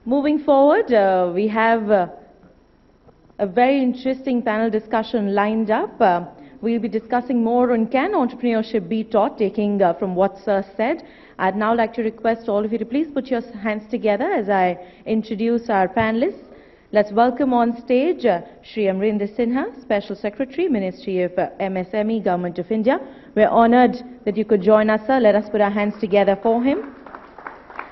Moving forward, we have a very interesting panel discussion lined up. We'll be discussing more on can entrepreneurship be taught, taking from what Sir said. I'd now like to request all of you to please put your hands together as I introduce our panelists. Let's welcome on stage Shri Amarendra Sinha, Special Secretary, Ministry of MSME, Government of India. We're honored that you could join us, sir. Let us put our hands together for him.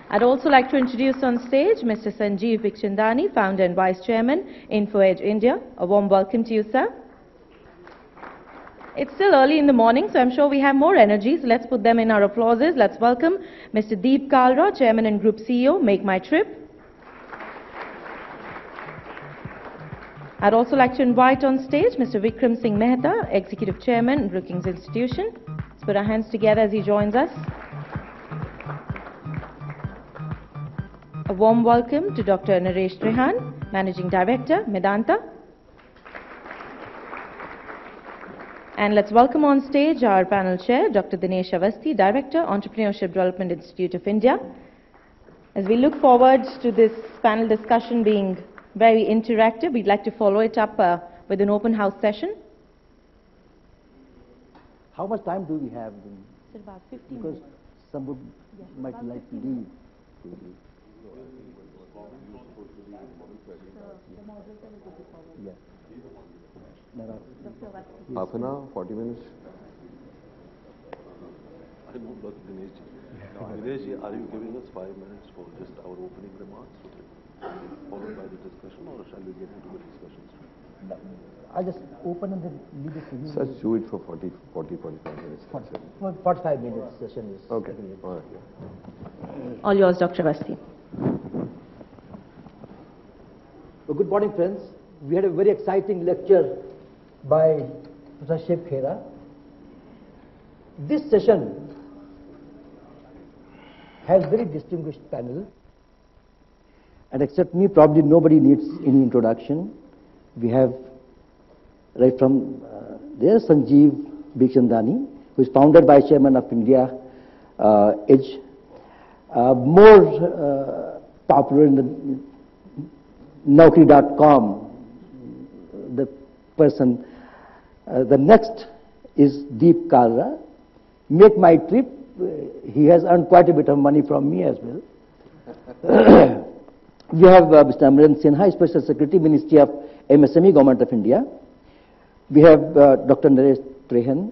I'd also like to introduce on stage Mr. Sanjeev Bikchandani, Founder and Vice Chairman, InfoEdge India. A warm welcome to you, sir. It's still early in the morning, so I'm sure we have more energy, so let's put them in our applauses. Let's welcome Mr. Kalra, Chairman and Group CEO, Make My Trip. I'd also like to invite on stage Mr. Vikram Singh Mehta, Executive Chairman, Brookings Institution. Let's put our hands together as he joins us. A warm welcome to Dr. Naresh Trehan, Managing Director, Medanta. And let's welcome on stage our panel chair, Dr. Dinesh Avasthi, Director, Entrepreneurship Development Institute of India. As we look forward to this panel discussion being very interactive, we'd like to follow it up with an open house session. How much time do we have? It's about 15 because minutes. Some might like to leave. Yeah. Half an hour, 40 minutes. I know, Dr. Dinesh. Dinesh, are you giving us 5 minutes for just our opening remarks, followed by the discussion, or shall we get into the discussions? No, I'll just open and then leave it to you. Let's do it for 45 minutes. 45 minutes session is. Okay. All right. All yours, Dr. Avasthi. So good morning, friends. We had a very exciting lecture by Professor Khera. This session has very distinguished panel, and except me, probably nobody needs any introduction. We have right from there Sanjeev Bikchandani, who is founder vice chairman of India Edge, more popular in the Naukri.com, the person. The next is Kalra, Make My Trip. He has earned quite a bit of money from me as well. We have Mr. Amarendra Sinha, Special Secretary, Ministry of MSME, Government of India. We have Dr. Naresh Trehan,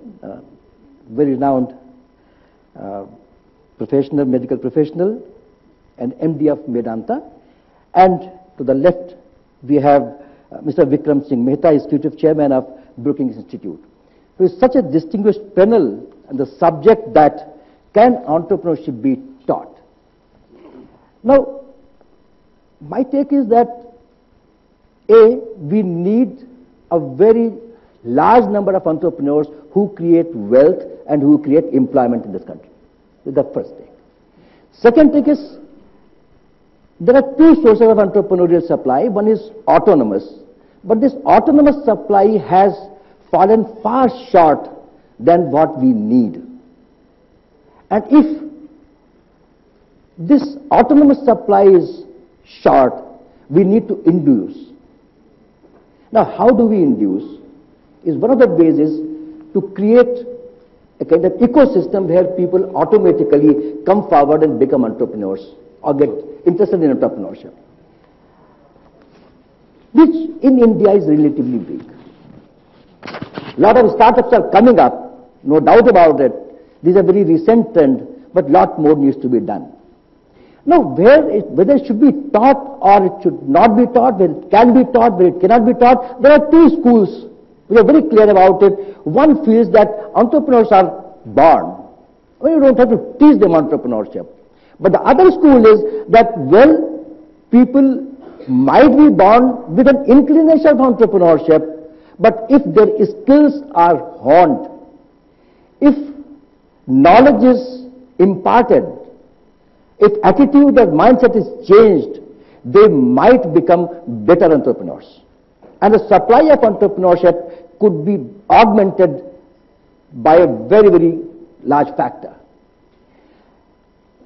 very renowned professional, medical professional, and MD of Medanta. And to the left, we have Mr. Vikram Singh Mehta, Executive Chairman of Brookings Institute. So it's such a distinguished panel on the subject that can entrepreneurship be taught. Now, my take is that we need a very large number of entrepreneurs who create wealth and who create employment in this country. That's the first take. Second take is, there are two sources of entrepreneurial supply. One is autonomous, but this autonomous supply has fallen far short than what we need. And if this autonomous supply is short, we need to induce. Now, how do we induce? Is one of the ways is to create a kind of ecosystem where people automatically come forward and become entrepreneurs or get interested in entrepreneurship, which in India is relatively big. A lot of startups are coming up, no doubt about it. This is a very recent trend, but lot more needs to be done. Now, whether it should be taught or it should not be taught, whether it can be taught, whether it cannot be taught, there are two schools. We are very clear about it. One feels that entrepreneurs are born. Well, you don't have to teach them entrepreneurship. But the other school is that, well, people might be born with an inclination of entrepreneurship, but if their skills are honed, if knowledge is imparted, if attitude or mindset is changed, they might become better entrepreneurs. And the supply of entrepreneurship could be augmented by a very, very large factor.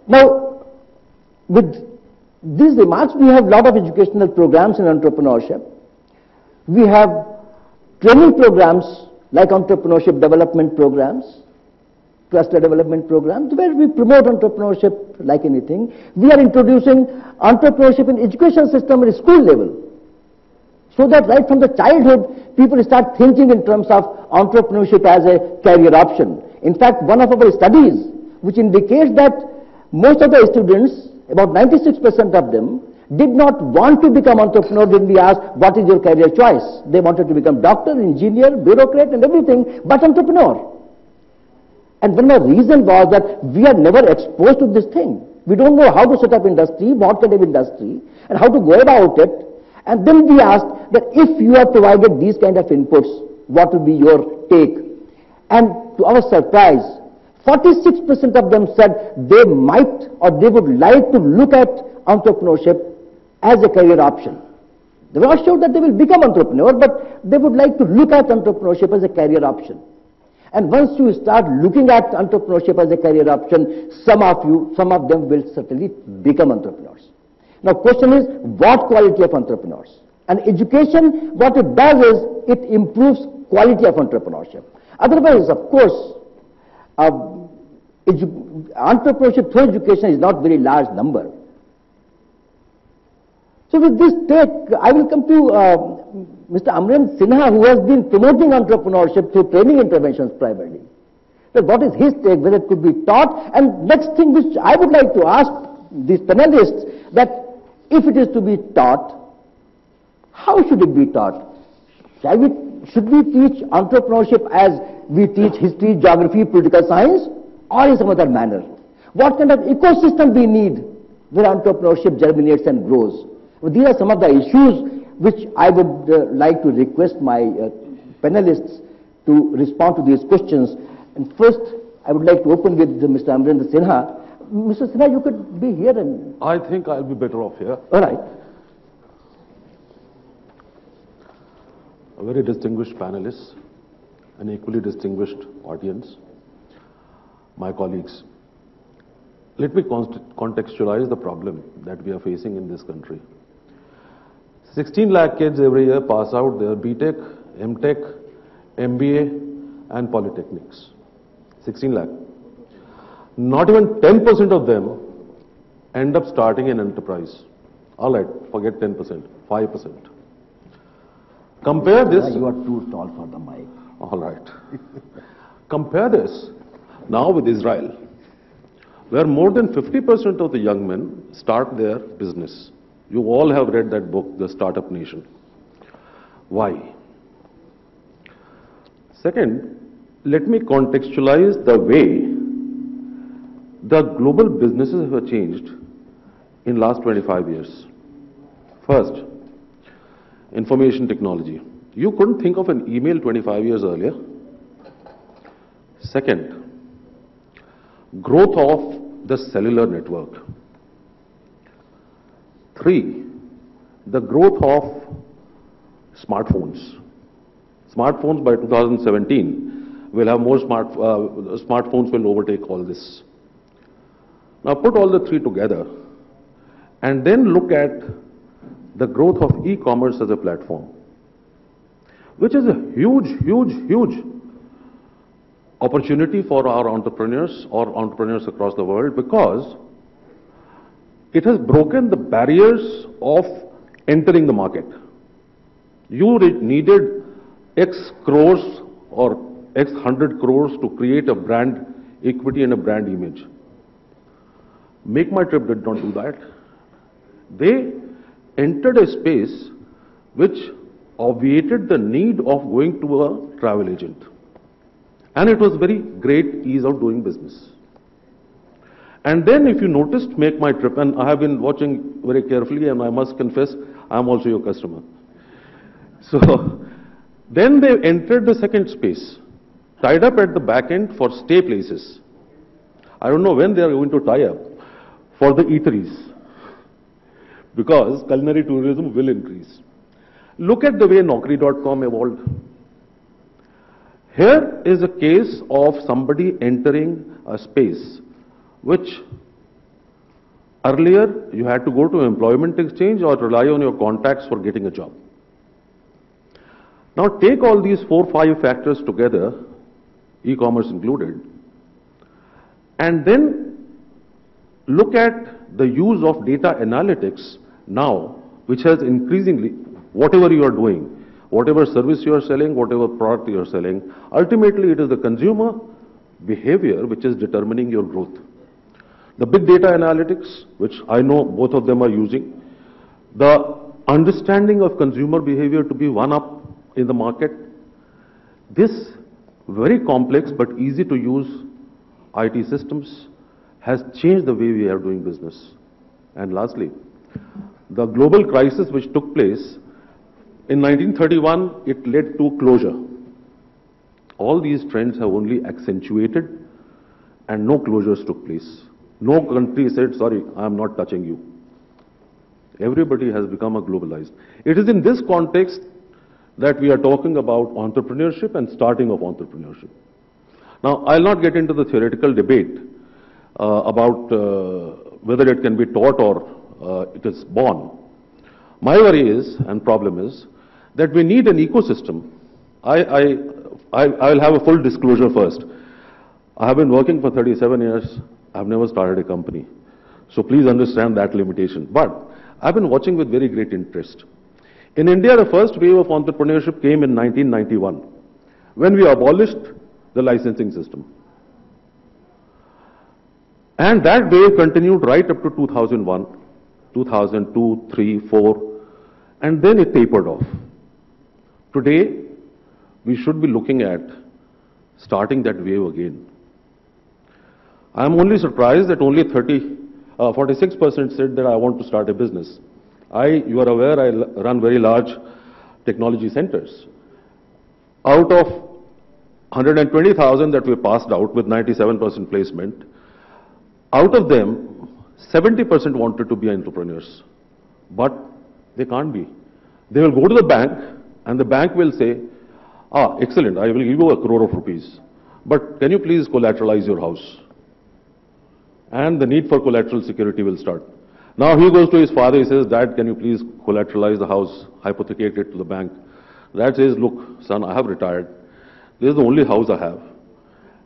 Now, with these remarks, we have a lot of educational programs in entrepreneurship. We have training programs like entrepreneurship development programs, cluster development programs, where we promote entrepreneurship like anything. We are introducing entrepreneurship in education system at school level, so that right from the childhood, people start thinking in terms of entrepreneurship as a career option. In fact, one of our studies, which indicates that most of the students, about 96% of them, did not want to become entrepreneur when we asked, what is your career choice? They wanted to become doctor, engineer, bureaucrat and everything, but entrepreneur. And one of the reasons was that we are never exposed to this thing. We don't know how to set up industry, what kind of industry, and how to go about it. And then we asked that if you have provided these kind of inputs, what will be your take? And to our surprise, 46% of them said they might or they would like to look at entrepreneurship as a career option. They were not sure that they will become entrepreneur, but they would like to look at entrepreneurship as a career option. And once you start looking at entrepreneurship as a career option, some of them will certainly become entrepreneurs. Now, question is, what quality of entrepreneurs? And education, what it does is, it improves quality of entrepreneurship. Otherwise, of course, entrepreneurship through education is not very large number. So with this take, I will come to Mr. Amarendra Sinha, who has been promoting entrepreneurship through training interventions primarily. So what is his take, whether it could be taught? And next thing which I would like to ask these panelists, that if it is to be taught, how should it be taught? Should we teach entrepreneurship as we teach history, geography, political science, or in some other manner? What kind of ecosystem we need where entrepreneurship germinates and grows? Well, these are some of the issues which I would like to request my panelists to respond to these questions. And first, I would like to open with Mr. Amarendra Sinha. Mr. Sinha, you could be here and... I think I'll be better off here. All right. A very distinguished panelist, an equally distinguished audience, my colleagues. Let me contextualize the problem that we are facing in this country. 16 lakh kids every year pass out their BTech, MTech, MBA and polytechnics. 16 lakh. Not even 10% of them end up starting an enterprise. All right, forget 10%, 5%. Compare this... You are too tall for the mic. All right. Compare this now with Israel, where more than 50% of the young men start their business. You all have read that book, The Startup Nation. Why? Second, let me contextualize the way the global businesses have changed in last 25 years. First, information technology. You couldn't think of an email 25 years earlier. Second, growth of the cellular network. 3, the growth of smartphones. Smartphones by 2017 will have more smartphones will overtake all this. Now put all the 3 together and then look at the growth of e-commerce as a platform, which is a huge opportunity for our entrepreneurs or entrepreneurs across the world, because it has broken the barriers of entering the market. You needed X crores or X 100 crores to create a brand equity and a brand image. Make My Trip did not do that. They entered a space which obviated the need of going to a travel agent. And it was very great ease of doing business. And then if you noticed Make My Trip, and I have been watching very carefully, and I must confess, I am also your customer. So then they entered the second space, tied up at the back end for stay places. I don't know when they are going to tie up for the eateries, because culinary tourism will increase. Look at the way Naukri.com evolved. Here is a case of somebody entering a space which Earlier, you had to go to employment exchange or rely on your contacts for getting a job. Now take all these 4-5 factors together, e-commerce included, and then look at the use of data analytics now, which has increasingly, whatever you are doing, whatever service you are selling, whatever product you are selling, ultimately it is the consumer behavior which is determining your growth. The big data analytics, which I know both of them are using, the understanding of consumer behavior to be one up in the market, this very complex but easy to use IT systems has changed the way we are doing business. And lastly, the global crisis which took place in 1931, it led to closure. All these trends have only accentuated and no closures took place. No country said, sorry, I am not touching you. Everybody has become a globalized. It is in this context that we are talking about entrepreneurship and starting of entrepreneurship. Now, I'll not get into the theoretical debate about whether it can be taught or it is born. My worry is, and problem is, that we need an ecosystem. I'll have a full disclosure first. I have been working for 37 years. I've never started a company. So please understand that limitation. But I've been watching with very great interest. In India, the first wave of entrepreneurship came in 1991, when we abolished the licensing system. And that wave continued right up to 2001, 2002, 3, 4, and then it tapered off. Today, we should be looking at starting that wave again. I am only surprised that only 46% said that I want to start a business. You are aware, I run very large technology centers. Out of 120,000 that we passed out with 97% placement, out of them, 70% wanted to be entrepreneurs. But they can't be. They will go to the bank and the bank will say, excellent, I will give you 1 crore of rupees. But can you please collateralize your house? And the need for collateral security will start. Now he goes to his father, he says, Dad, can you please collateralize the house, hypothecate it to the bank? Dad says, look, son, I have retired. This is the only house I have.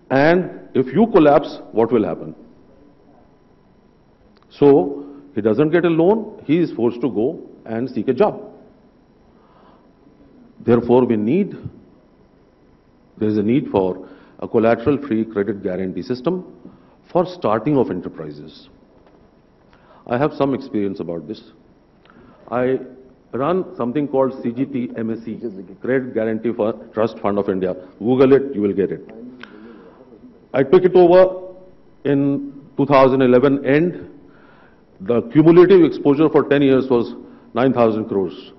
And if you collapse, what will happen? So he doesn't get a loan, he is forced to go and seek a job. Therefore, there is a need for a collateral-free credit guarantee system for starting of enterprises. I have some experience about this. I run something called CGT MSE, Credit Guarantee for Trust Fund of India. Google it, you will get it. I took it over in 2011 end. The cumulative exposure for 10 years was 9,000 crores.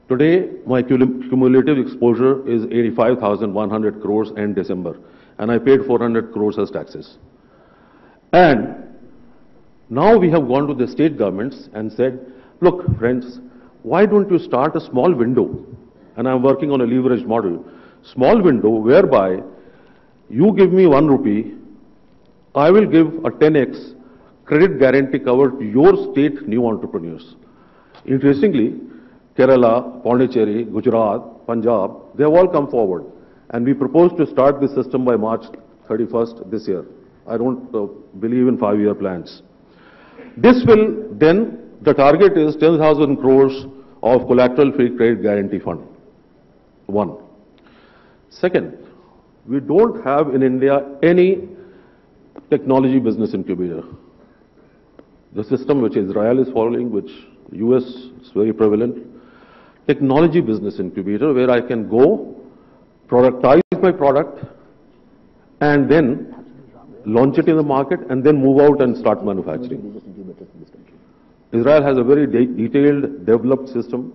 Today, my cumulative exposure is 85,100 crores end December. And I paid 400 crores as taxes. And now we have gone to the state governments and said, look, friends, why don't you start a small window? And I'm working on a leveraged model. Small window whereby you give me 1 rupee, I will give a 10x credit guarantee cover to your state new entrepreneurs. Interestingly, Kerala, Pondicherry, Gujarat, Punjab, they have all come forward. And we propose to start this system by March 31st this year. I don't believe in 5-year plans. This will then, the target is 10,000 crores of collateral-free credit guarantee fund. 1. Second, we don't have in India any technology business incubator. The system which Israel is following, which US is very prevalent, technology business incubator where I can go, productize my product, and then launch it in the market, and then move out and start manufacturing. Israel has a very detailed, developed system.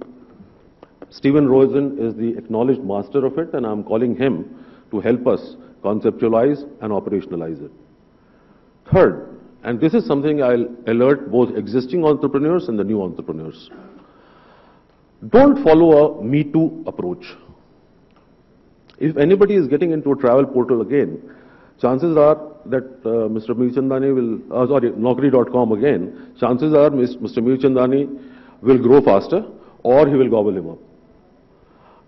Stephen Rosen is the acknowledged master of it, and I'm calling him to help us conceptualize and operationalize it. Third, and this is something I'll alert both existing entrepreneurs and the new entrepreneurs. Don't follow a Me Too approach. If anybody is getting into a travel portal again, chances are that Mr. Bikchandani will, sorry, Naukri.com again, chances are Mr. Bikchandani will grow faster or he will gobble him up.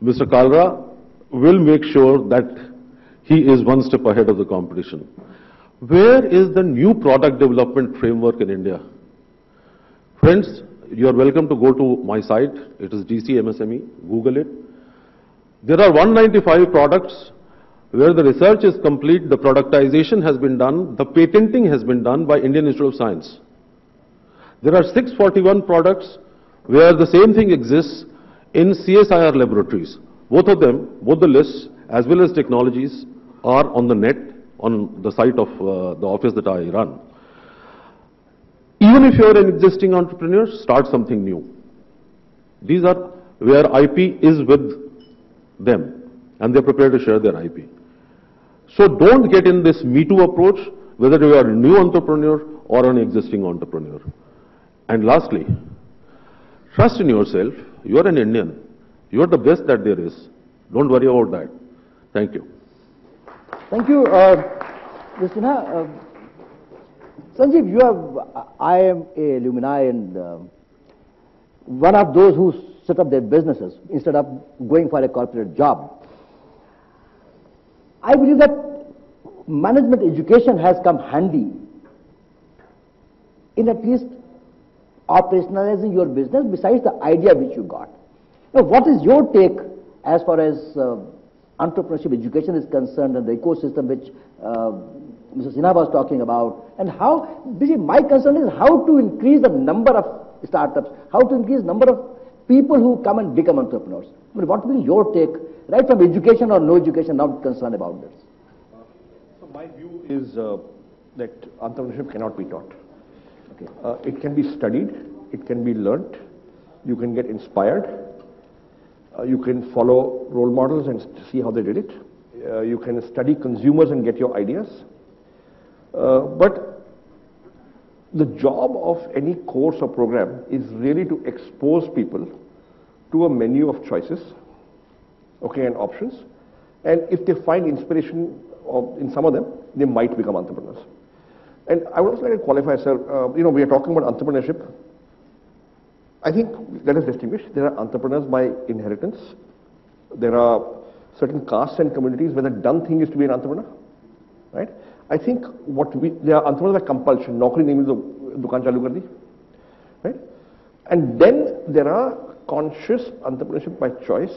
Mr. Kalra will make sure that he is one step ahead of the competition. Where is the new product development framework in India? Friends, you are welcome to go to my site. It is DC MSME. Google it. There are 195 products where the research is complete, the productization has been done, the patenting has been done by Indian Institute of Science. There are 641 products where the same thing exists in CSIR laboratories. Both of them, both the lists as well as technologies are on the net, on the site of the office that I run. Even if you are an existing entrepreneur, start something new. These are where IP is with them and they're prepared to share their IP. So don't get in this Me Too approach, whether you are a new entrepreneur or an existing entrepreneur. And lastly, trust in yourself. You are an Indian. You are the best that there is. Don't worry about that. Thank you. Thank you, Mr. Sinha. Sanjeev, I am a alumni and one of those who set up their businesses instead of going for a corporate job. I believe that management education has come handy in at least operationalizing your business besides the idea which you got. Now, what is your take as far as entrepreneurship education is concerned and the ecosystem which Mr. Sinha was talking about, and how, my concern is how to increase the number of startups, how to increase the number of people who come and become entrepreneurs. I mean, what will be your take, right from education or no education, not concerned about this? So my view is that entrepreneurship cannot be taught. Okay. It can be studied, it can be learnt, you can get inspired, you can follow role models and see how they did it, you can study consumers and get your ideas. But the job of any course or program is really to expose people to a menu of choices, okay, and options. And if they find inspiration in some of them, they might become entrepreneurs. And I would also like to qualify, sir, we are talking about entrepreneurship. I think let us distinguish. There are entrepreneurs by inheritance. There are certain castes and communities where the done thing is to be an entrepreneur, right? I think there are entrepreneurs by compulsion. Naukri nahi mili to dukaan chalu kar di, right? And then there are conscious entrepreneurship by choice,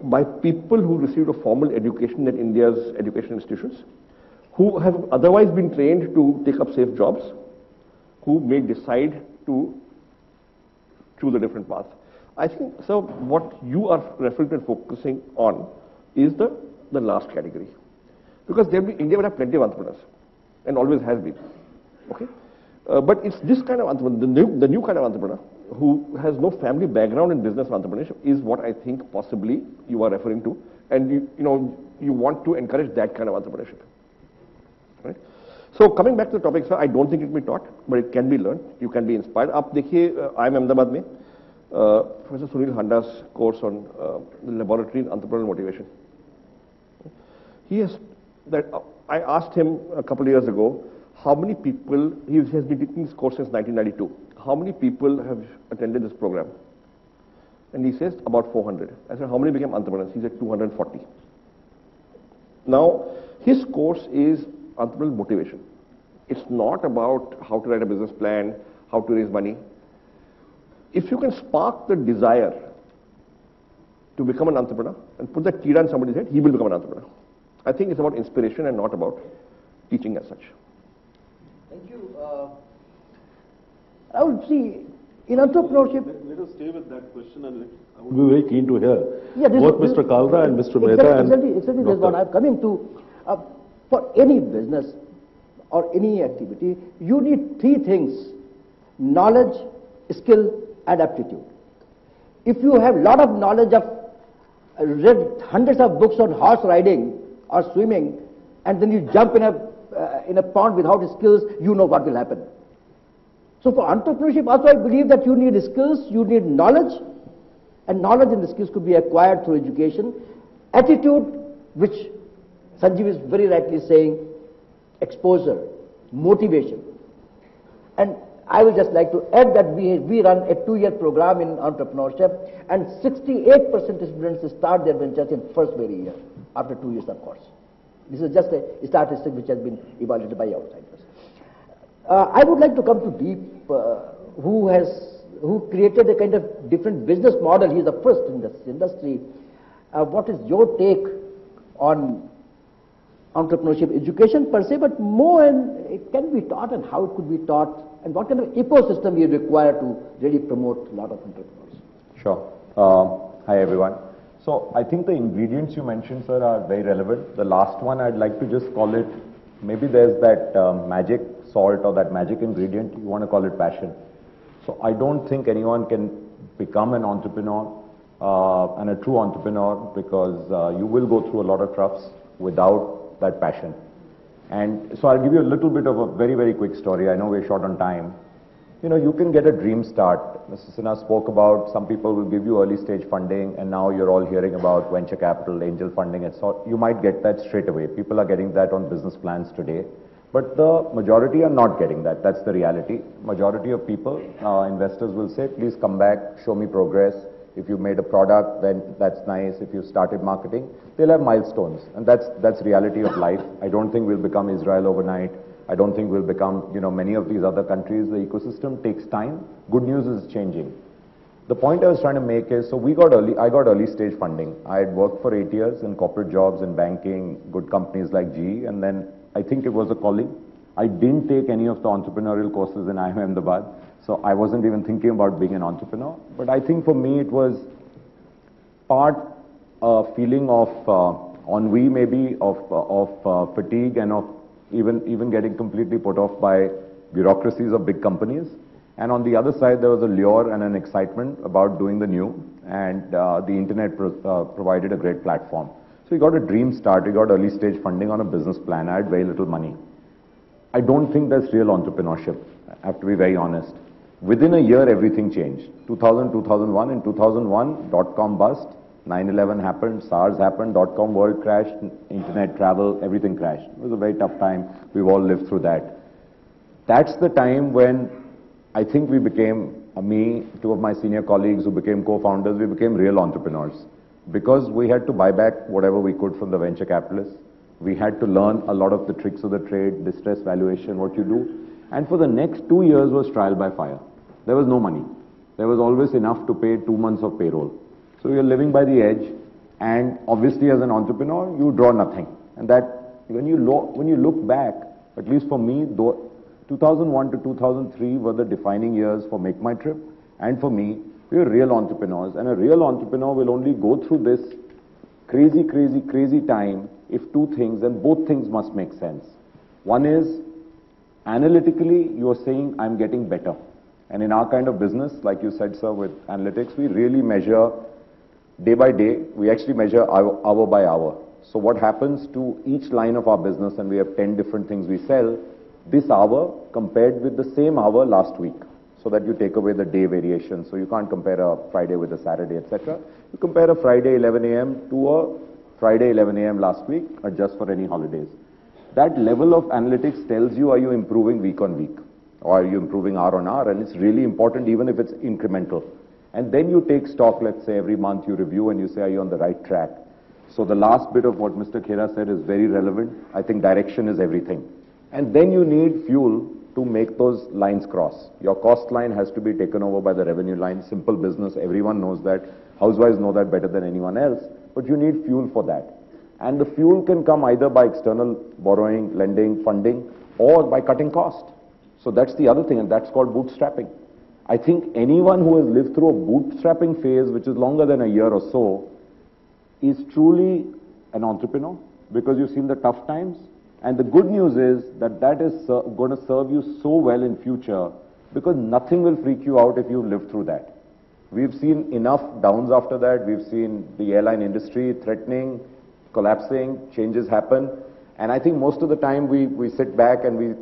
by people who received a formal education at India's education institutions, who have otherwise been trained to take up safe jobs, who may decide to choose a different path. I think, sir, what you are referring to and focusing on is the last category. Because India will have plenty of entrepreneurs, and always has been. Okay? But it's this kind of entrepreneur, the new kind of entrepreneur, who has no family background in business entrepreneurship, is what I think possibly you are referring to, and you want to encourage that kind of entrepreneurship. Right? So coming back to the topic, sir, I don't think it can be taught, but it can be learned. You can be inspired. Aap dekhiye, I am Ahmedabad mein, Professor Sunil Handa's course on laboratory and entrepreneurial motivation. He has I asked him a couple of years ago, how many people, he has been taking this course since 1992, how many people have attended this program? And he says about 400. I said, how many became entrepreneurs? He said 240. Now, his course is entrepreneurial motivation. It's not about how to write a business plan, how to raise money. If you can spark the desire to become an entrepreneur and put that key in somebody's head, he will become an entrepreneur. I think it's about inspiration and not about teaching as such. Thank you. I would see in entrepreneurship. Let us stay with that question, and I would be very keen to hear both Mr. Kalra and Mr. Mehta. Exactly, that's what I'm coming to. For any business or any activity, you need three things: knowledge, skill, and aptitude. If you have a lot of knowledge of read hundreds of books on horse riding or swimming, and then you jump in a pond without skills, you know what will happen. So for entrepreneurship also I believe that you need skills, you need knowledge, and knowledge and the skills could be acquired through education. Attitude, which Sanjeev is very rightly saying exposure, motivation. And I would just like to add that we run a 2-year program in entrepreneurship, and 68% of students start their ventures in first very year, after 2 years of course. This is just a statistic which has been evaluated by outsiders. I would like to come to Deep, who created a kind of different business model. He is the first in this industry. What is your take on entrepreneurship education per se, but more it can be taught and how it could be taught, and what kind of ecosystem we require to really promote a lot of entrepreneurs? Sure. Hi everyone. So I think the ingredients you mentioned, sir, are very relevant. The last one I'd like to just call it, maybe there's that magic salt or that magic ingredient, you want to call it passion. So I don't think anyone can become an entrepreneur and a true entrepreneur because you will go through a lot of troughs without that passion. And so I'll give you a little bit of a very, very quick story. I know we're short on time. You know, you can get a dream start. Mr. Sinha spoke about some people will give you early stage funding, and now you're all hearing about venture capital, angel funding, and so you might get that straight away. People are getting that on business plans today. But the majority are not getting that. That's the reality. Majority of people, investors will say, please come back, show me progress. If you've made a product, then that's nice. If you've started marketing, they'll have milestones. And that's reality of life. I don't think we'll become Israel overnight. I don't think we'll become, many of these other countries. The ecosystem takes time. Good news is changing. The point I was trying to make is, so I got early stage funding. I had worked for 8 years in corporate jobs in banking, good companies like GE, and then I think it was a calling. I didn't take any of the entrepreneurial courses in IIM Ahmedabad. So I wasn't even thinking about being an entrepreneur. But I think for me it was part feeling of ennui maybe, of fatigue, and of even getting completely put off by bureaucracies of big companies. And on the other side there was a lure and an excitement about doing the new, and the internet provided a great platform. So we got a dream start, we got early stage funding on a business plan. I had very little money. I don't think that's real entrepreneurship, I have to be very honest. Within a year, everything changed. 2000, 2001. In 2001, dot-com bust, 9/11 happened, SARS happened, dot-com world crashed, internet travel, everything crashed. It was a very tough time. We've all lived through that. That's the time when I think we became, me, two of my senior colleagues who became co-founders, we became real entrepreneurs. Because we had to buy back whatever we could from the venture capitalists. We had to learn a lot of the tricks of the trade, distress valuation, what you do. And for the next 2 years was trial by fire. There was no money. There was always enough to pay 2 months of payroll. So you're living by the edge, and obviously as an entrepreneur, you draw nothing. And that, when you look back, at least for me, 2001 to 2003 were the defining years for Make My Trip, and for me, we were real entrepreneurs. And a real entrepreneur will only go through this crazy, crazy, crazy time if two things, and both things must make sense. One is, analytically, you are saying, I'm getting better. And in our kind of business, like you said, sir, with analytics, we really measure day by day. We actually measure hour by hour. So what happens to each line of our business, and we have 10 different things we sell, this hour compared with the same hour last week, so that you take away the day variation. So you can't compare a Friday with a Saturday, etc. You compare a Friday 11 a.m. to a Friday 11 a.m. last week, adjust for any holidays. That level of analytics tells you, are you improving week on week? Or are you improving hour on hour? And it's really important even if it's incremental. And then you take stock, let's say every month you review and you say, are you on the right track? So the last bit of what Mr. Khera said is very relevant. I think direction is everything. And then you need fuel to make those lines cross. Your cost line has to be taken over by the revenue line. Simple business, everyone knows that. Housewives know that better than anyone else. But you need fuel for that. And the fuel can come either by external borrowing, lending, funding, or by cutting cost. So that's the other thing, and that's called bootstrapping. I think anyone who has lived through a bootstrapping phase, which is longer than a year or so, is truly an entrepreneur, because you've seen the tough times. And the good news is that that is going to serve you so well in future, because nothing will freak you out if you've lived through that. We've seen enough downs after that. We've seen the airline industry threatening, collapsing, changes happen. And I think most of the time we sit back and we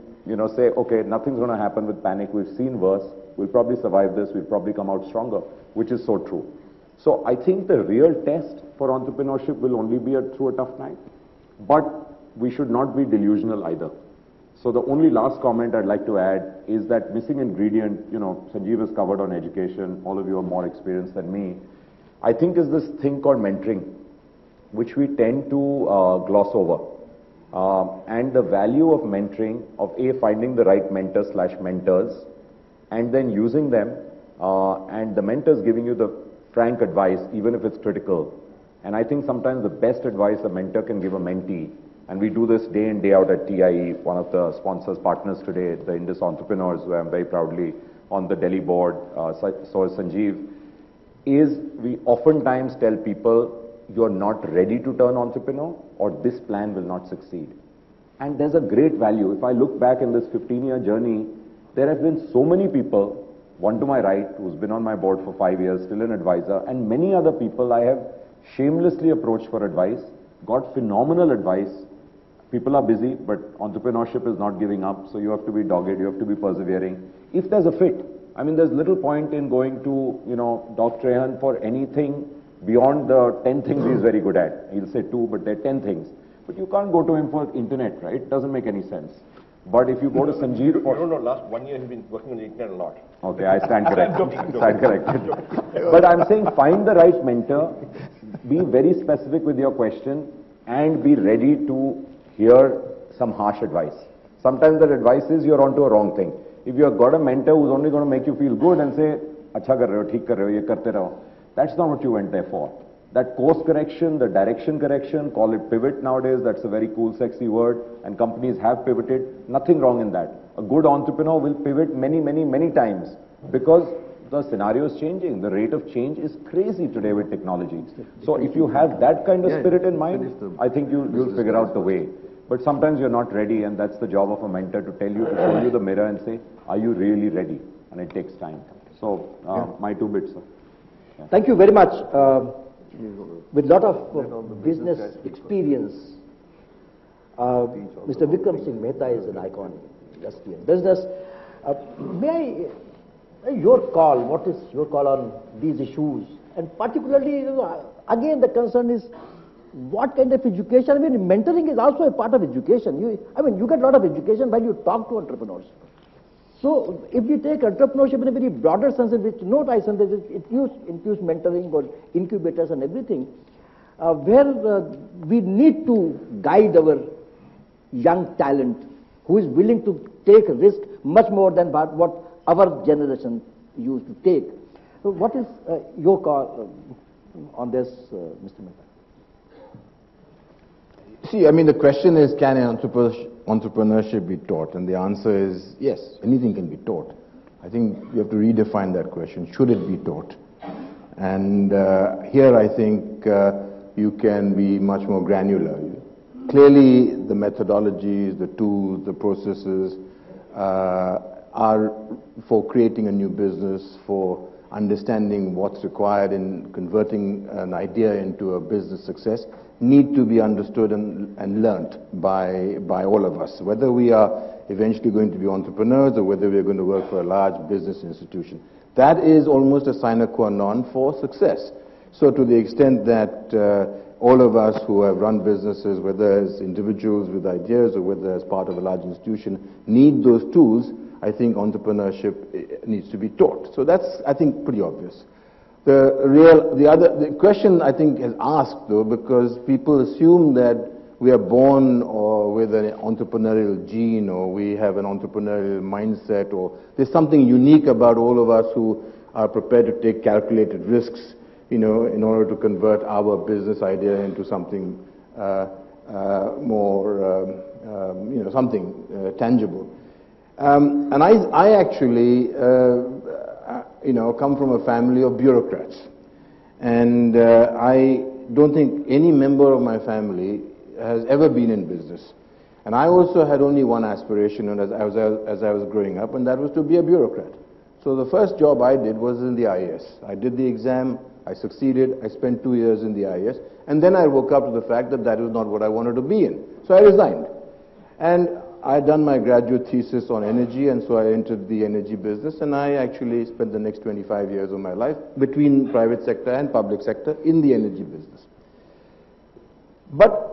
say, okay, nothing's going to happen with panic. We've seen worse. We'll probably survive this. We'll probably come out stronger, which is so true. So I think the real test for entrepreneurship will only be through a tough time. But we should not be delusional either. So the only last comment I'd like to add is that missing ingredient, you know, Sanjeev has covered on education, all of you are more experienced than me, I think is this thing called mentoring, which we tend to gloss over. And the value of mentoring, of finding the right mentor/mentors, and then using them, and the mentors giving you the frank advice, even if it's critical. And I think sometimes the best advice a mentor can give a mentee, and we do this day in, day out at TIE, one of the sponsors, partners today, the Indus Entrepreneurs, where I'm very proudly on the Delhi board, so is Sanjeev, is we oftentimes tell people, you're not ready to turn entrepreneur, or this plan will not succeed. And there's a great value. If I look back in this 15-year journey, there have been so many people, one to my right, who's been on my board for 5 years, still an advisor, and many other people I have shamelessly approached for advice, got phenomenal advice. People are busy, but entrepreneurship is not giving up, so you have to be dogged, you have to be persevering. If there's a fit, I mean, there's little point in going to, you know, Dr. Trehan for anything beyond the 10 things he's very good at. He'll say 2, but there are 10 things. But you can't go to him for internet, right? It doesn't make any sense. But if you go to Sanjeev for... You don't know, last 1 year he's been working on the internet a lot. Okay, I stand corrected. Stand corrected. But I'm saying find the right mentor, be very specific with your question, and be ready to hear some harsh advice. Sometimes that advice is you're onto a wrong thing. If you've got a mentor who's only going to make you feel good and say, "Acha kar rahe ho, theek kar rahe ho, ye karte raho," that's not what you went there for. That course correction, the direction correction, call it pivot nowadays, that's a very cool, sexy word, and companies have pivoted. Nothing wrong in that. A good entrepreneur will pivot many, many, many times because the scenario is changing. The rate of change is crazy today with technology. So if you have that kind of spirit in mind, I think you'll figure out the way. But sometimes you're not ready, and that's the job of a mentor, to tell you, to show you the mirror and say, are you really ready? And it takes time. So my 2 bits, sir. Yeah. Thank you very much. With a lot of business experience, Mr. Vikram Singh Mehta is an icon in industry and business. May I, your call, what is your call on these issues? And particularly, you know, again, the concern is what kind of education? I mean, mentoring is also a part of education. You get a lot of education while you talk to entrepreneurs. So, if you take entrepreneurship in a very broader sense, in which no license, it includes mentoring or incubators and everything, where we need to guide our young talent who is willing to take risk much more than what our generation used to take. So, what is your call on this, Mr. Mehta? See, I mean, the question is, can entrepreneurship be taught? And the answer is yes, anything can be taught. I think you have to redefine that question. Should it be taught? And here I think you can be much more granular. Clearly, the methodologies, the tools, the processes are for creating a new business, for understanding what's required in converting an idea into a business success, need to be understood and learnt by all of us, whether we are eventually going to be entrepreneurs or whether we are going to work for a large business institution. That is almost a sine qua non for success. So to the extent that all of us who have run businesses, whether as individuals with ideas or whether as part of a large institution, need those tools, I think entrepreneurship needs to be taught. So that's, I think, pretty obvious. The question I think is asked though, because people assume that we are born or with an entrepreneurial gene, or we have an entrepreneurial mindset, or there's something unique about all of us who are prepared to take calculated risks, you know, in order to convert our business idea into something more, you know, something tangible. And I actually, you know, come from a family of bureaucrats. And I don't think any member of my family has ever been in business. And I also had only one aspiration as I was growing up, and that was to be a bureaucrat. So the first job I did was in the IAS. I did the exam, I succeeded, I spent 2 years in the IAS, and then I woke up to the fact that that was not what I wanted to be in. So I resigned. And I had done my graduate thesis on energy, and so I entered the energy business, and I actually spent the next 25 years of my life between private sector and public sector in the energy business. But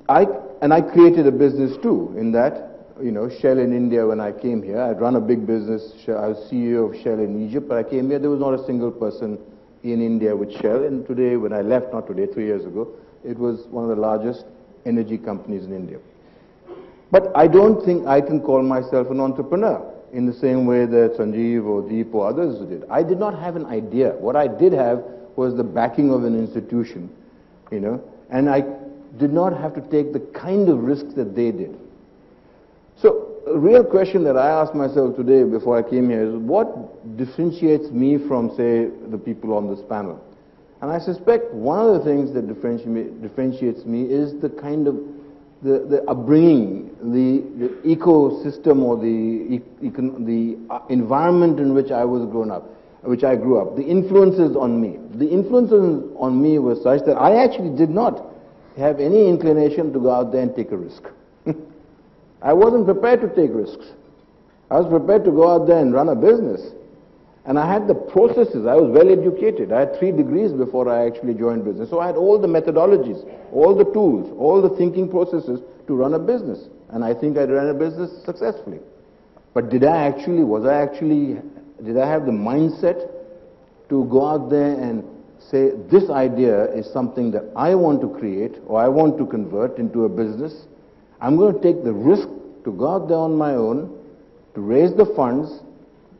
I and I created a business too, in that, you know, Shell in India, when I came here, I'd run a big business. I was CEO of Shell in Egypt, but I came here, there was not a single person in India with Shell. And today, when I left, not today, 3 years ago, it was one of the largest energy companies in India. But I don't think I can call myself an entrepreneur in the same way that Sanjeev or Deep or others did. I did not have an idea. What I did have was the backing of an institution, you know, and I did not have to take the kind of risks that they did. So a real question that I asked myself today before I came here is, what differentiates me from, say, the people on this panel? And I suspect one of the things that differentiates me is the kind of the upbringing, the ecosystem, or the environment in which I grew up, the influences on me. The influences on me were such that I actually did not have any inclination to go out there and take a risk. I wasn't prepared to take risks. I was prepared to go out there and run a business. And I had the processes. I was well educated. I had 3 degrees before I actually joined business. So I had all the methodologies, all the tools, all the thinking processes to run a business. And I think I ran a business successfully. But did I have the mindset to go out there and say, this idea is something that I want to create, or I want to convert into a business? I'm going to take the risk to go out there on my own, to raise the funds,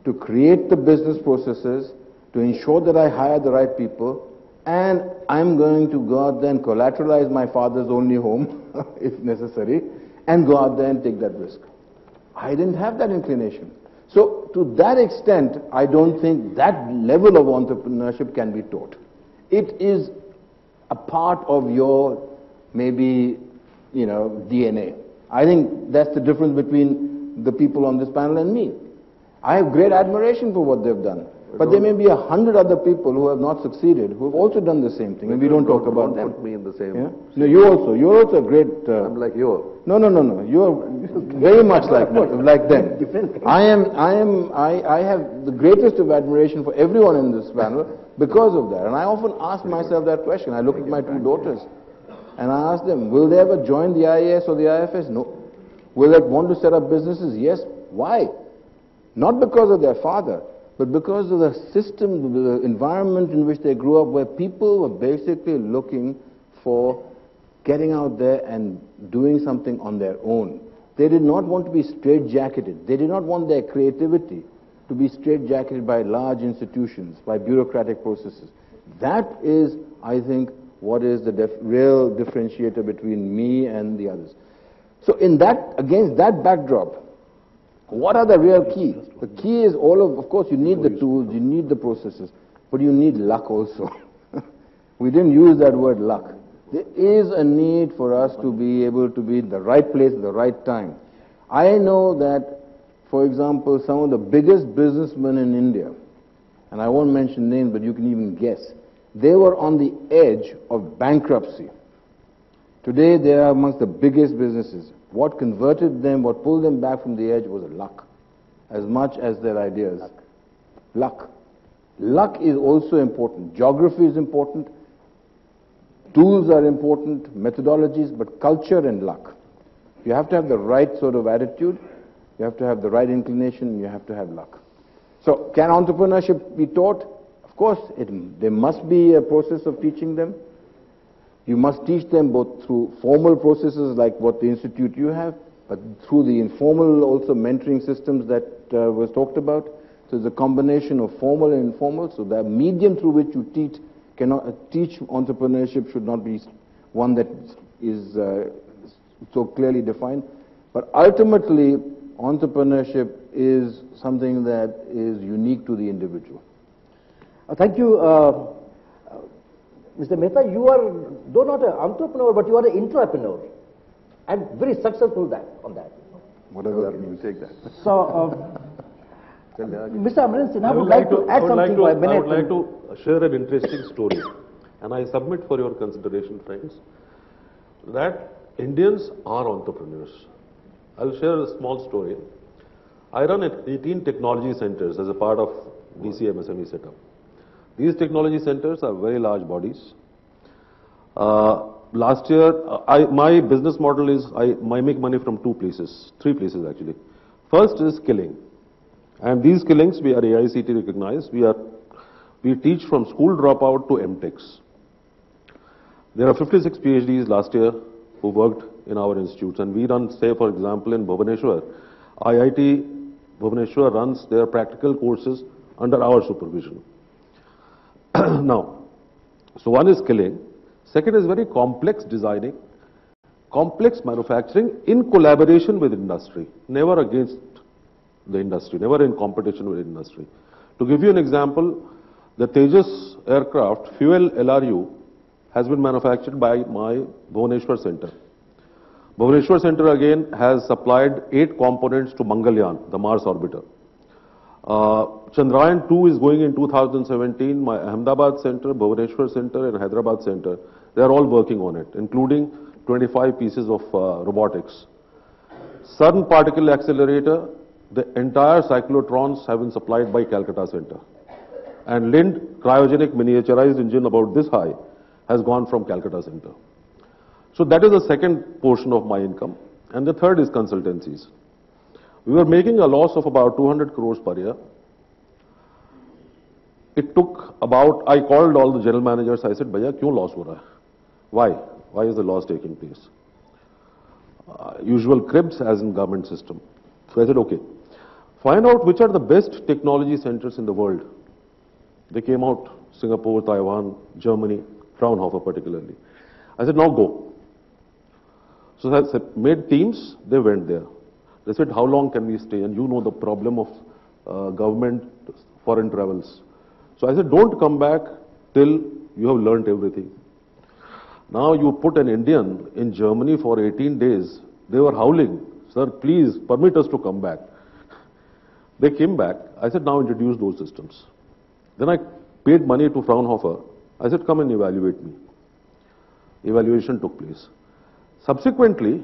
to create the business processes, to ensure that I hire the right people, and I'm going to go out there and collateralize my father's only home, if necessary, and go out there and take that risk. I didn't have that inclination. So to that extent, I don't think that level of entrepreneurship can be taught. It is a part of your, maybe, you know, DNA. I think that's the difference between the people on this panel and me. I have great admiration for what they've done. But there may be 100 other people who have not succeeded, who have also done the same thing, and we don't talk about them. Put me in the same. Yeah? No, you're also a great. I'm like you. No. You're very much like them. I have the greatest of admiration for everyone in this panel because of that. And I often ask myself that question. I look at my 2 daughters, and I ask them, will they ever join the IAS or the IFS? No. Will they want to set up businesses? Yes. Why? Not because of their father, but because of the system, the environment in which they grew up, where people were basically looking for getting out there and doing something on their own. They did not want to be straitjacketed. They did not want their creativity to be straitjacketed by large institutions, by bureaucratic processes. That is, I think, what is the real differentiator between me and the others. So against that backdrop, what are the real keys? The key is of course, you need the tools, you need the processes, but you need luck also. We didn't use that word luck. There is a need for us to be able to be in the right place at the right time. I know that, for example, some of the biggest businessmen in India, and I won't mention names, but you can even guess, they were on the edge of bankruptcy. Today, they are amongst the biggest businesses. What converted them, what pulled them back from the edge was luck, as much as their ideas. Luck. Luck is also important. Geography is important. Tools are important, methodologies, but culture and luck. You have to have the right sort of attitude, you have to have the right inclination, and you have to have luck. So, can entrepreneurship be taught? Of course, there must be a process of teaching them. You must teach them both through formal processes like what the institute you have, but through the informal also mentoring systems that was talked about. So it's a combination of formal and informal. So the medium through which you teach entrepreneurship should not be one that is so clearly defined. But ultimately, entrepreneurship is something that is unique to the individual. Thank you. Mr. Mehta, you are, though not an entrepreneur, but you are an intrapreneur, and very successful on that. Whatever that means, take that. So, Mr. Amarendra Sinha would like to add something for a minute. I would like to share an interesting story, and I submit for your consideration, friends, that Indians are entrepreneurs. I'll share a small story. I run 18 technology centers as a part of DC MSME setup. These technology centers are very large bodies. last year, my business model is I make money from three places actually. First is skilling, and these skillings we are AICT recognized. We teach from school dropout to MTechs. There are 56 PhDs last year who worked in our institutes, and we run, say for example, in Bhubaneswar, IIT Bhubaneswar runs their practical courses under our supervision. Now, so one is skilling. Second is very complex designing, complex manufacturing in collaboration with industry, never against the industry, never in competition with industry. To give you an example, the Tejas aircraft fuel LRU has been manufactured by my Bhubaneswar center. Bhubaneswar center again has supplied 8 components to Mangalyaan, the Mars orbiter. Chandrayaan 2 is going in 2017. My Ahmedabad center, Bhubaneswar center and Hyderabad center, they are all working on it, including 25 pieces of robotics. CERN particle accelerator, the entire cyclotrons have been supplied by Calcutta center. And Lind cryogenic miniaturized engine about this high has gone from Calcutta center. So that is the second portion of my income. And the third is consultancies. We were making a loss of about 200 crores per year. It took about, I called all the general managers, I said, Bhaiya, kyun loss ho raha hai? Why? Why is the loss taking place? Usual cribs as in government system. So I said, okay, find out which are the best technology centers in the world. They came out, Singapore, Taiwan, Germany, Fraunhofer particularly. I said, now go. So I said, made teams, they went there. They said, how long can we stay? And you know the problem of government foreign travels. So I said, don't come back till you have learnt everything. Now you put an Indian in Germany for 18 days. They were howling, sir, please permit us to come back. They came back. I said, now introduce those systems. Then I paid money to Fraunhofer. I said, come and evaluate me. Evaluation took place. Subsequently,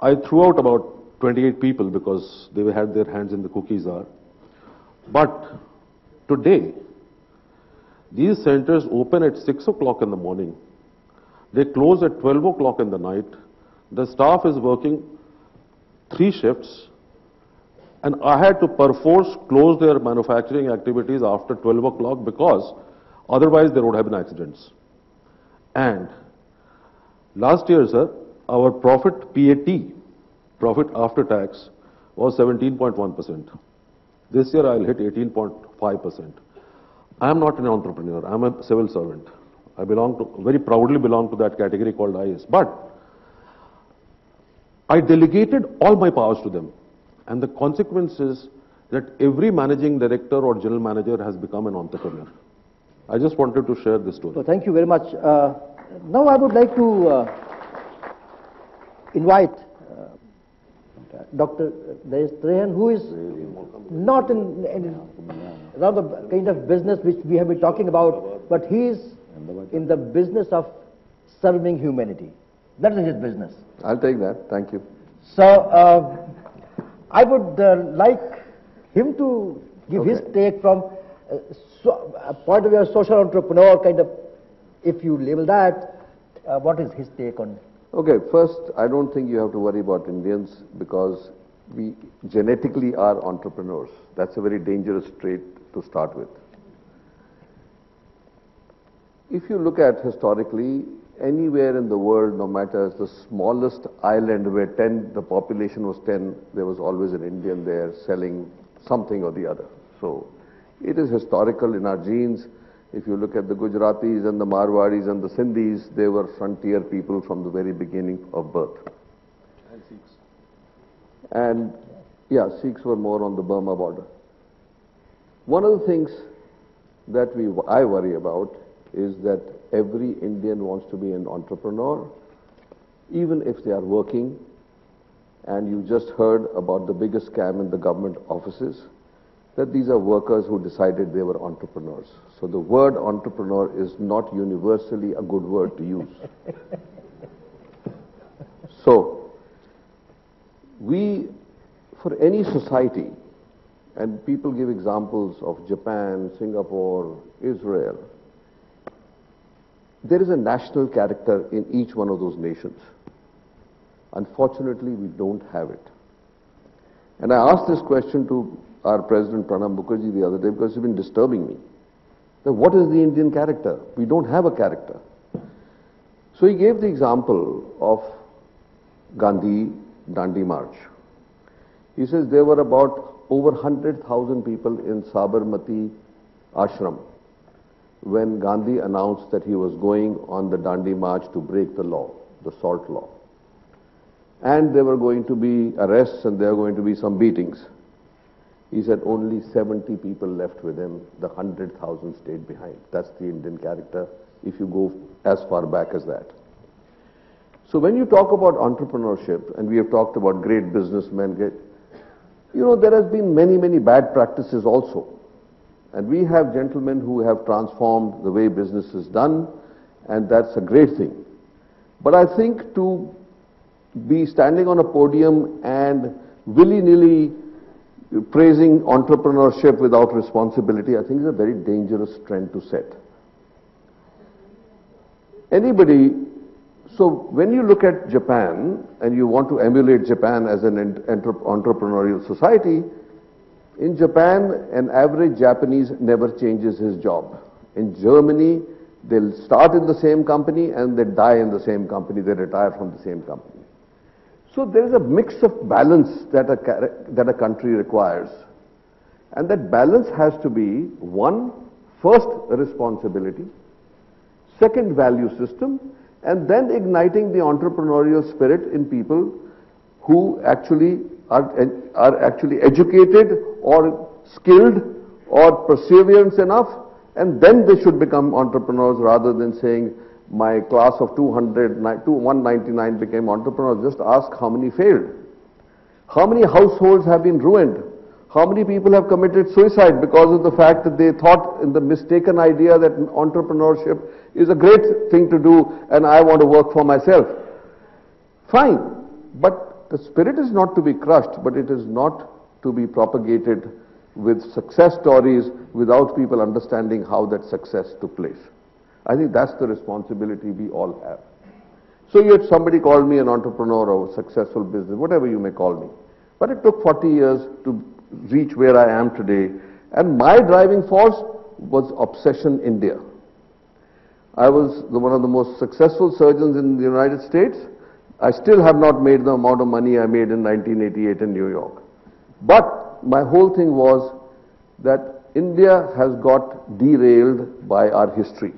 I threw out about 28 people because they had their hands in the cookies jar. But today, these centers open at 6 o'clock in the morning. They close at 12 o'clock in the night. The staff is working 3 shifts. And I had to perforce close their manufacturing activities after 12 o'clock because otherwise there would have been accidents. And last year, sir, our profit PAT, profit after tax, was 17.1%. This year I'll hit 18.5%. I am not an entrepreneur. I am a civil servant. I very proudly belong to that category called IS. But I delegated all my powers to them. And the consequence is that every managing director or general manager has become an entrepreneur. I just wanted to share this story. So thank you very much. Now I would like to invite Dr. Trehan, who is not in around the kind of business which we have been talking about, but he is in the business of serving humanity. That is his business. I'll take that. Thank you. So I would like him to give his take from a point of view of social entrepreneur, kind of, if you label that, what is his take on? Okay, first, I don't think you have to worry about Indians because we genetically are entrepreneurs. That's a very dangerous trait to start with. If you look at historically, anywhere in the world, no matter the smallest island where the population was 10, there was always an Indian there selling something or the other. So it is historical in our genes. If you look at the Gujaratis and the Marwadis and the Sindhis, they were frontier people from the very beginning of birth. And Sikhs. And yeah, Sikhs were more on the Burma border. One of the things that I worry about is that every Indian wants to be an entrepreneur, even if they are working. And you just heard about the biggest scam in the government offices, that these are workers who decided they were entrepreneurs. So the word entrepreneur is not universally a good word to use. So for any society, and people give examples of Japan, Singapore, Israel, there is a national character in each one of those nations. Unfortunately, we don't have it. And I asked this question to our President Pranab Mukherjee the other day because he's been disturbing me. Now, what is the Indian character? We don't have a character. So he gave the example of Gandhi Dandi March. He says there were about over 100,000 people in Sabarmati ashram when Gandhi announced that he was going on the Dandi March to break the law, the salt law. And there were going to be arrests and there were going to be some beatings. He said only 70 people left with him, the 100,000 stayed behind. That's the Indian character if you go as far back as that. So when you talk about entrepreneurship, and we have talked about great businessmen, there has been many, many bad practices also. And we have gentlemen who have transformed the way business is done, and that's a great thing. But I think to be standing on a podium and willy-nilly praising entrepreneurship without responsibility, I think is a very dangerous trend to set. So when you look at Japan and you want to emulate Japan as an entrepreneurial society, in Japan, an average Japanese never changes his job. In Germany, they'll start in the same company and they die in the same company, they retire from the same company. So there is a mix of balance that a country requires. And that balance has to be, one, first responsibility, second value system, and then igniting the entrepreneurial spirit in people who actually are actually educated or skilled or perseverance enough, and then they should become entrepreneurs rather than saying, my class of 199 became entrepreneurs. Just ask how many failed. How many households have been ruined? How many people have committed suicide because of the fact that they thought in the mistaken idea that entrepreneurship is a great thing to do and I want to work for myself? Fine, but the spirit is not to be crushed, but it is not to be propagated with success stories without people understanding how that success took place. I think that's the responsibility we all have. So yet somebody called me an entrepreneur or a successful business, whatever you may call me. But it took 40 years to reach where I am today. And my driving force was Obsession India. I was one of the most successful surgeons in the United States. I still have not made the amount of money I made in 1988 in New York. But my whole thing was that India has got derailed by our history.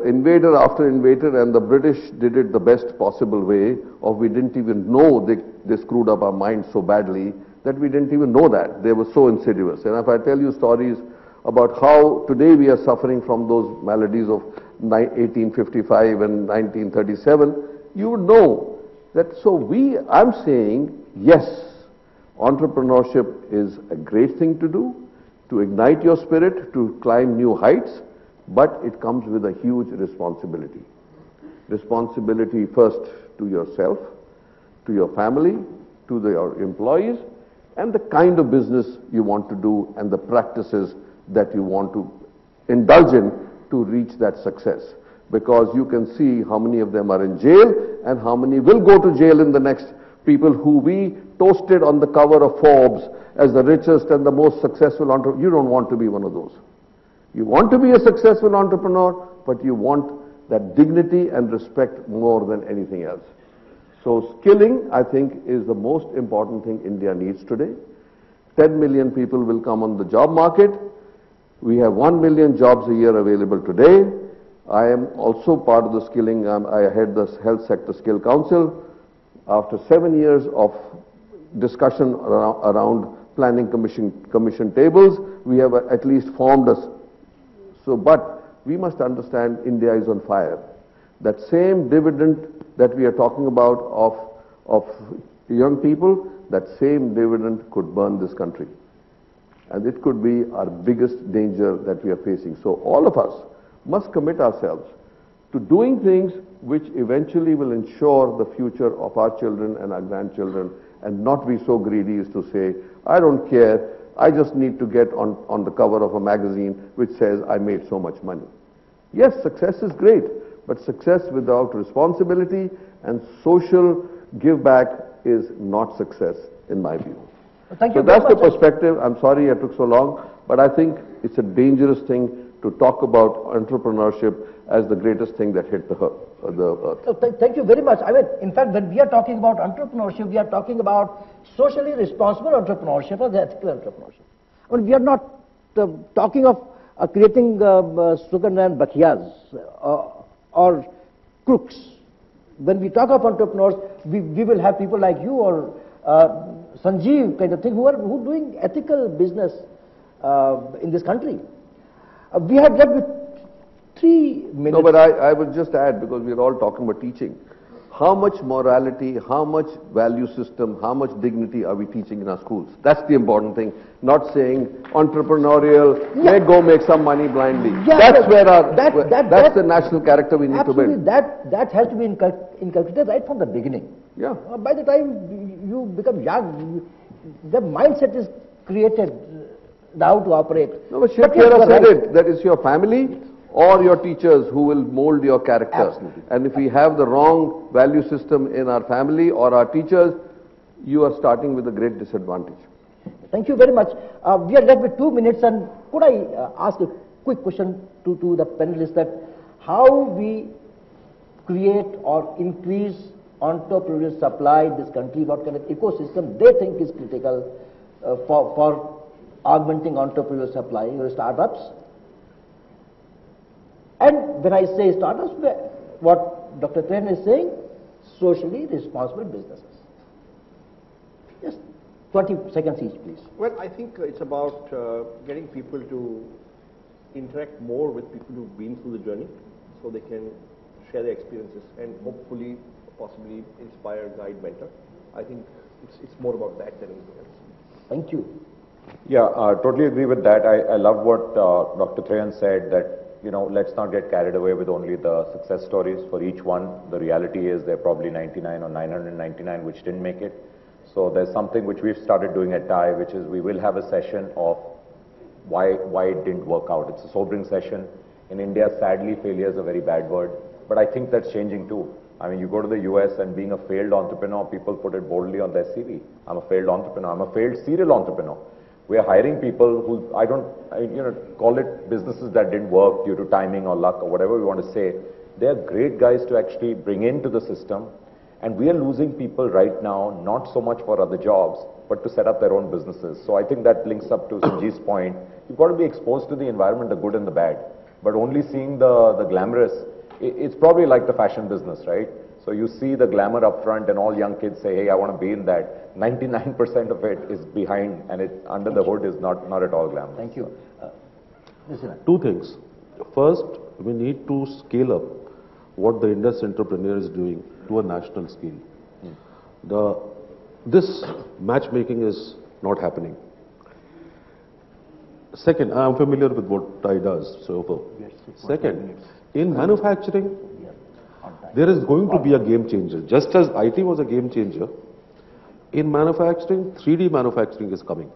Invader after invader, and the British did it the best possible way of we didn't even know they screwed up our minds so badly that we didn't even know that. They were so insidious. And if I tell you stories about how today we are suffering from those maladies of 1855 and 1937, you would know that. So I'm saying, yes, entrepreneurship is a great thing to do, to ignite your spirit, to climb new heights, but it comes with a huge responsibility. Responsibility first to yourself, to your family, to your employees, and the kind of business you want to do and the practices that you want to indulge in to reach that success. Because you can see how many of them are in jail and how many will go to jail in the next people who we toasted on the cover of Forbes as the richest and the most successful entrepreneur. You don't want to be one of those. You want to be a successful entrepreneur, but you want that dignity and respect more than anything else. So skilling, I think, is the most important thing India needs today. 10 million people will come on the job market. We have 1 million jobs a year available today. I am also part of the skilling. I head the Health Sector Skill Council. After 7 years of discussion around planning commission tables, we have at least formed a. But we must understand India is on fire. That same dividend that we are talking about of young people, that same dividend could burn this country. And it could be our biggest danger that we are facing. So all of us must commit ourselves to doing things which eventually will ensure the future of our children and our grandchildren, and not be so greedy as to say, I don't care, I just need to get on the cover of a magazine which says I made so much money. Yes, success is great, but success without responsibility and social give back is not success in my view. Thank you So very that's the much. perspective. I'm sorry I took so long, but I think it's a dangerous thing to talk about entrepreneurship as the greatest thing that hit the earth. So thank you very much. I mean, in fact, when we are talking about entrepreneurship, we are talking about socially responsible entrepreneurship or the ethical entrepreneurship. I mean, we are not talking of creating Sugarland Bakhias or crooks. When we talk of entrepreneurs, we will have people like you or Sanjeev kind of thing who are doing ethical business in this country. We had left with 3 minutes. No, but I would just add, because we're all talking about teaching, how much morality, how much value system, how much dignity are we teaching in our schools? That's the important thing. Not saying entrepreneurial, go make some money blindly. Yeah, that's where that's the national character we need to build. That has to be inculcated right from the beginning. Yeah. By the time you become young, the mindset is created how to operate. No, but Sheikh Khera said it, that it's your family or your teachers who will mold your character. Absolutely. And if we have the wrong value system in our family or our teachers, you are starting with a great disadvantage. Thank you very much. We are left with 2 minutes, and could I ask a quick question to the panelists that how we create or increase entrepreneurial supply in this country, what kind of ecosystem they think is critical for augmenting entrepreneurial supply or startups. And when I say startups, what Dr. Trehan is saying, socially responsible businesses. Just 20 seconds each, please. Well, I think it's about getting people to interact more with people who've been through the journey so they can share their experiences and hopefully, possibly inspire, guide, mentor. I think it's more about that than anything else. Thank you. Yeah, totally agree with that. I love what Dr. Trehan said, that, you know, let's not get carried away with only the success stories. For each one, the reality is there are probably 99 or 999 which didn't make it. So there's something which we've started doing at TIE, which is we will have a session of why it didn't work out. It's a sobering session. In India, sadly, failure is a very bad word, but I think that's changing too. I mean, you go to the US and being a failed entrepreneur, people put it boldly on their CV. I'm a failed entrepreneur. I'm a failed serial entrepreneur. We are hiring people who, I call it businesses that didn't work due to timing or luck or whatever we want to say. They are great guys to actually bring into the system. And we are losing people right now, not so much for other jobs, but to set up their own businesses. So I think that links up to Sanjeev's point. You've got to be exposed to the environment, the good and the bad. But only seeing the glamorous, it's probably like the fashion business, right? So you see the glamour up front and all young kids say, hey, I want to be in that. 99% of it is behind, and it under the hood is not at all glamorous. Thank you. Two things. First, we need to scale up what the Indus entrepreneur is doing to a national scale. This matchmaking is not happening. Second, I am familiar with what TIE does. Second, in manufacturing, there is going to be a game changer. Just as IT was a game changer, in manufacturing, 3D manufacturing is coming.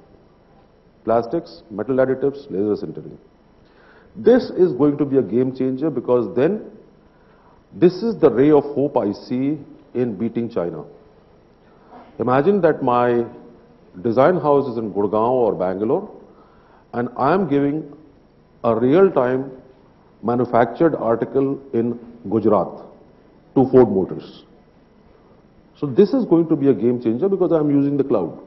Plastics, metal additives, laser sintering. This is going to be a game changer, because then this is the ray of hope I see in beating China. Imagine that my design house is in Gurgaon or Bangalore, and I am giving a real-time manufactured article in Gujarat to Ford Motors. So this is going to be a game changer, because I am using the cloud.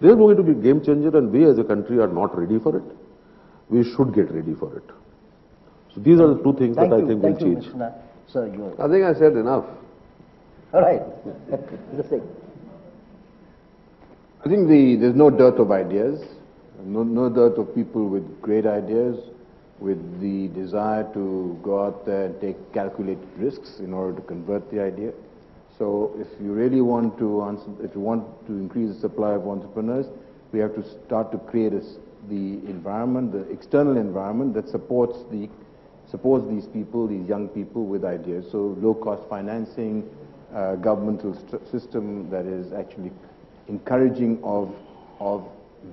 There is going to be a game changer, and we as a country are not ready for it. We should get ready for it. So these are the two things that I think will change. Sir, I think I said enough. all right. Just say. I think there's no dearth of ideas, no dearth of people with great ideas, with the desire to go out there and take calculated risks in order to convert the idea. So if you really want to increase the supply of entrepreneurs, we have to start to create the environment, the external environment that supports these people, these young people with ideas. So low-cost financing, governmental system that is actually encouraging of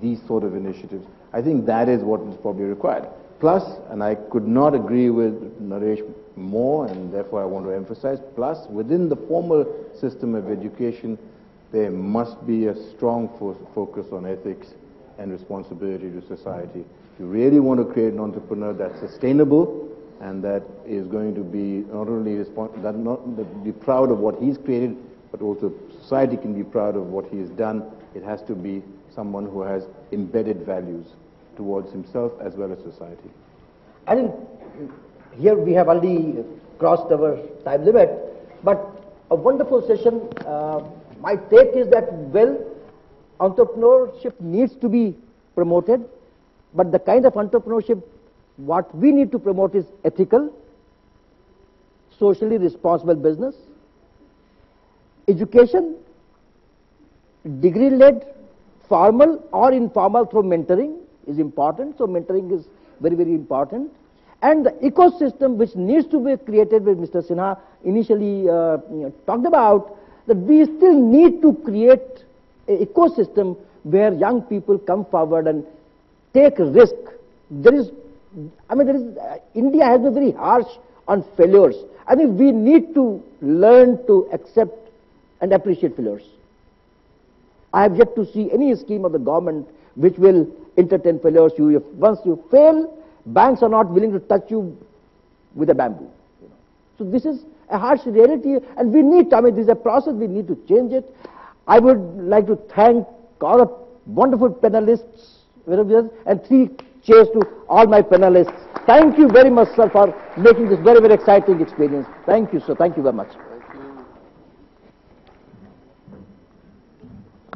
these sort of initiatives. I think that is what is probably required. Plus, and I could not agree with Naresh more, and therefore I want to emphasize, plus within the formal system of education, there must be a strong focus on ethics and responsibility to society. If you really want to create an entrepreneur that's sustainable and that is going to be not only be proud of what he's created, but also society can be proud of what he has done, it has to be someone who has embedded values towards himself as well as society. I think here we have already crossed our time limit, but a wonderful session. My take is that, well, entrepreneurship needs to be promoted, but the kind of entrepreneurship what we need to promote is ethical, socially responsible business, education, degree-led, formal or informal through mentoring is important. So mentoring is very, very important. And the ecosystem which needs to be created, with Mr. Sinha initially talked about, that we still need to create an ecosystem where young people come forward and take risk. India has been very harsh on failures. I think we need to learn to accept and appreciate failures. I have yet to see any scheme of the government which will entertain failures. Once you fail, banks are not willing to touch you with a bamboo. So this is a harsh reality, and we need, this is a process, we need to change it. I would like to thank all the wonderful panelists, and 3 cheers to all my panelists. Thank you very much, sir, for making this very, very exciting experience. Thank you, sir. Thank you very much.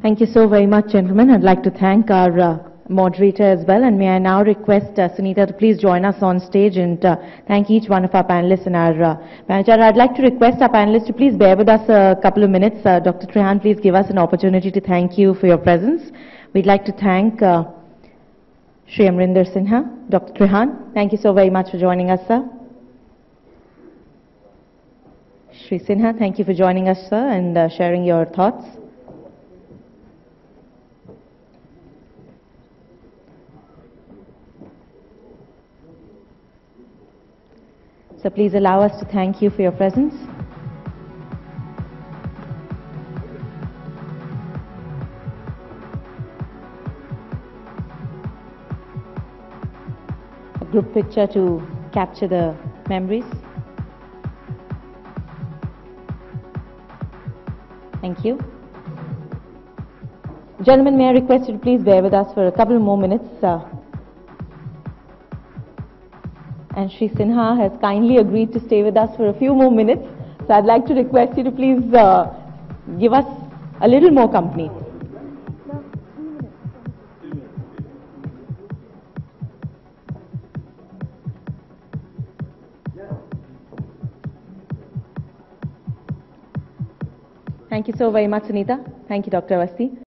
Thank you so very much, gentlemen. I'd like to thank our moderator as well, and may I now request Sunita to please join us on stage and thank each one of our panelists and our manager. I'd like to request our panelists to please bear with us a couple of minutes. Dr. Trehan, please give us an opportunity to thank you for your presence. We'd like to thank Shri Amarendra Sinha. Dr. Trehan, thank you so very much for joining us, sir. Shri Sinha, thank you for joining us, sir, and sharing your thoughts. So please allow us to thank you for your presence. A group picture to capture the memories. Thank you. Gentlemen, may I request you to please bear with us for a couple more minutes. And Shri Sinha has kindly agreed to stay with us for a few more minutes. So I'd like to request you to please give us a little more company. Thank you so very much, Sunita. Thank you, Dr. Awasthi.